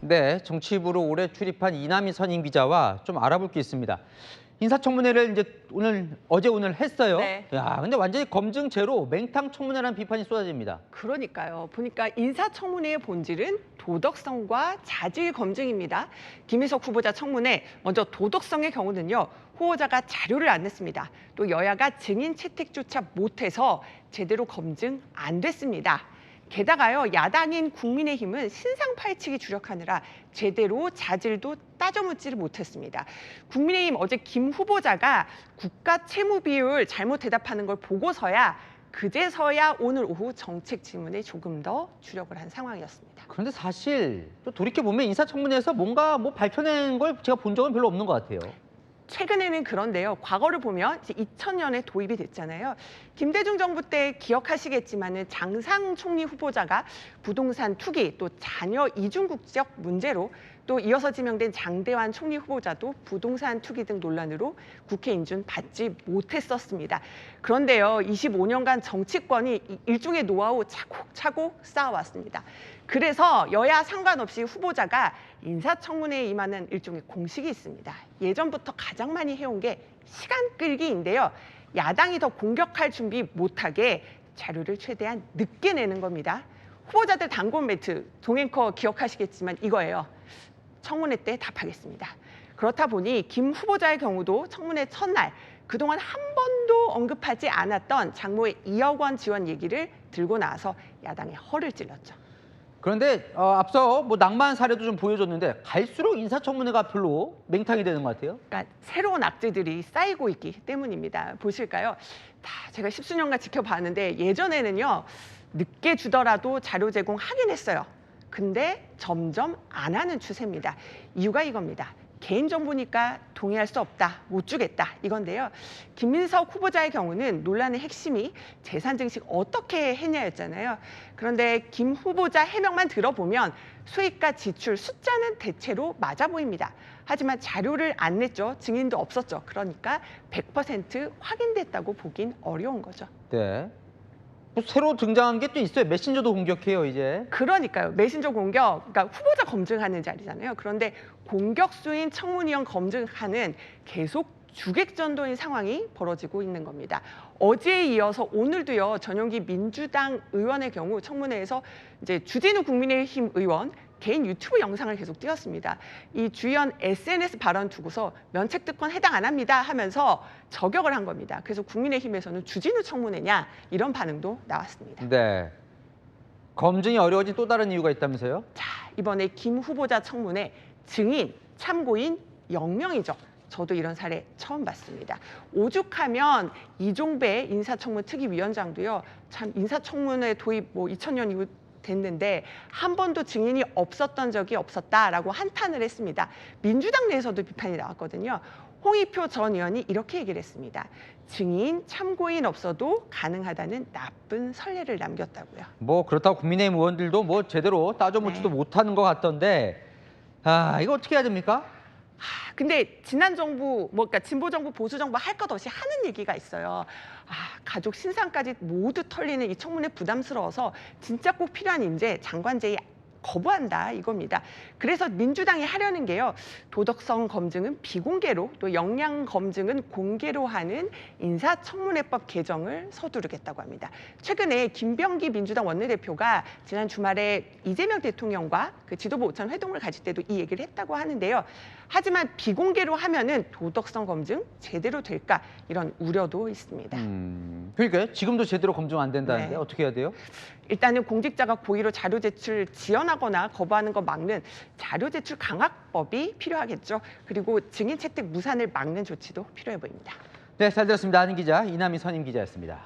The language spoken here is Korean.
네, 정치부로 올해 출입한 이남희 선임 기자와 좀 알아볼 게 있습니다. 인사청문회를 이제 어제 오늘 했어요. 네. 야, 근데 완전히 검증 제로 맹탕 청문회라는 비판이 쏟아집니다. 그러니까요. 보니까 인사청문회의 본질은 도덕성과 자질 검증입니다. 김희석 후보자 청문회, 먼저 도덕성의 경우는요. 후보자가 자료를 안 냈습니다. 또 여야가 증인 채택조차 못해서 제대로 검증 안 됐습니다. 게다가요, 야당인 국민의힘은 신상 파헤치기 주력하느라 제대로 자질도 따져 묻지를 못했습니다. 국민의힘 어제 김 후보자가 국가 채무 비율 잘못 대답하는 걸 보고서야 그제서야 오늘 오후 정책 질문에 조금 더 주력을 한 상황이었습니다. 그런데 사실 또 돌이켜보면 인사청문회에서 뭔가 밝혀낸 걸 제가 본 적은 별로 없는 것 같아요. 최근에는 그런데요. 과거를 보면 이제 2000년에 도입이 됐잖아요. 김대중 정부 때 기억하시겠지만은 장상 총리 후보자가 부동산 투기 또 자녀 이중 국적 문제로 또 이어서 지명된 장대환 총리 후보자도 부동산 투기 등 논란으로 국회 인준 받지 못했었습니다. 그런데요, 25년간 정치권이 일종의 노하우 차곡차곡 쌓아왔습니다. 그래서 여야 상관없이 후보자가 인사청문회에 임하는 일종의 공식이 있습니다. 예전부터 가장 많이 해온 게 시간 끌기인데요. 야당이 더 공격할 준비 못하게 자료를 최대한 늦게 내는 겁니다. 후보자들 단골 멘트, 동앵커 기억하시겠지만 이거예요. 청문회 때 답하겠습니다. 그렇다 보니 김 후보자의 경우도 청문회 첫날 그동안 한 번도 언급하지 않았던 장모의 2억 원 지원 얘기를 들고 나와서 야당의 허를 찔렀죠. 그런데 앞서 낭만 사례도 좀 보여줬는데 갈수록 인사청문회가 별로 맹탕이 되는 것 같아요. 그러니까 새로운 악재들이 쌓이고 있기 때문입니다. 보실까요? 제가 십수년간 지켜봤는데 예전에는요. 늦게 주더라도 자료 제공하긴 했어요. 근데 점점 안 하는 추세입니다. 이유가 이겁니다. 개인정보니까 동의할 수 없다, 못 주겠다 이건데요. 김민석 후보자의 경우는 논란의 핵심이 재산 증식 어떻게 했냐였잖아요. 그런데 김 후보자 해명만 들어보면 수익과 지출 숫자는 대체로 맞아 보입니다. 하지만 자료를 안 냈죠. 증인도 없었죠. 그러니까 100% 확인됐다고 보긴 어려운 거죠. 네. 새로 등장한 게 또 있어요. 메신저도 공격해요, 이제. 그러니까요. 메신저 공격, 그러니까 후보자 검증하는 자리잖아요. 그런데 공격수인 청문위원 검증하는 계속 주객전도인 상황이 벌어지고 있는 겁니다. 어제에 이어서 오늘도요. 전용기 민주당 의원의 경우 청문회에서 이제 주진우 국민의힘 의원 개인 유튜브 영상을 계속 띄웠습니다. 이 주 의원 SNS 발언 두고서 면책특권 해당 안 합니다 하면서 저격을 한 겁니다. 그래서 국민의힘에서는 주진우 청문회냐 이런 반응도 나왔습니다. 네. 검증이 어려워진 또 다른 이유가 있다면서요? 자, 이번에 김 후보자 청문회 증인, 참고인 0명이죠. 저도 이런 사례 처음 봤습니다. 오죽하면 이종배 인사청문특위위원장도요. 참 인사청문회 도입 2000년 이후 됐는데 한 번도 증인이 없었던 적이 없었다라고 한탄을 했습니다. 민주당 내에서도 비판이 나왔거든요. 홍익표 전 의원이 이렇게 얘기를 했습니다. 증인, 참고인 없어도 가능하다는 나쁜 선례를 남겼다고요. 그렇다고 국민의힘 의원들도 제대로 따져 묻지도 못하는 것 같던데 이거 어떻게 해야 됩니까? 근데 지난 정부, 그러니까 진보 정부, 보수 정부 할 것 없이 하는 얘기가 있어요. 가족 신상까지 모두 털리는 이 청문회 부담스러워서 진짜 꼭 필요한 인재, 장관 제의 거부한다 이겁니다. 그래서 민주당이 하려는 게요. 도덕성 검증은 비공개로 또 역량 검증은 공개로 하는 인사청문회법 개정을 서두르겠다고 합니다. 최근에 김병기 민주당 원내대표가 지난 주말에 이재명 대통령과 그 지도부 오찬 회동을 가질 때도 이 얘기를 했다고 하는데요. 하지만 비공개로 하면은 도덕성 검증 제대로 될까 이런 우려도 있습니다. 그러니까요. 지금도 제대로 검증 안 된다는데 어떻게 해야 돼요? 일단은 공직자가 고의로 자료 제출 지연하거나 거부하는 거 막는 자료 제출 강화법이 필요하겠죠. 그리고 증인 채택 무산을 막는 조치도 필요해 보입니다. 네, 잘 들었습니다. 한인 기자, 이남희 선임 기자였습니다.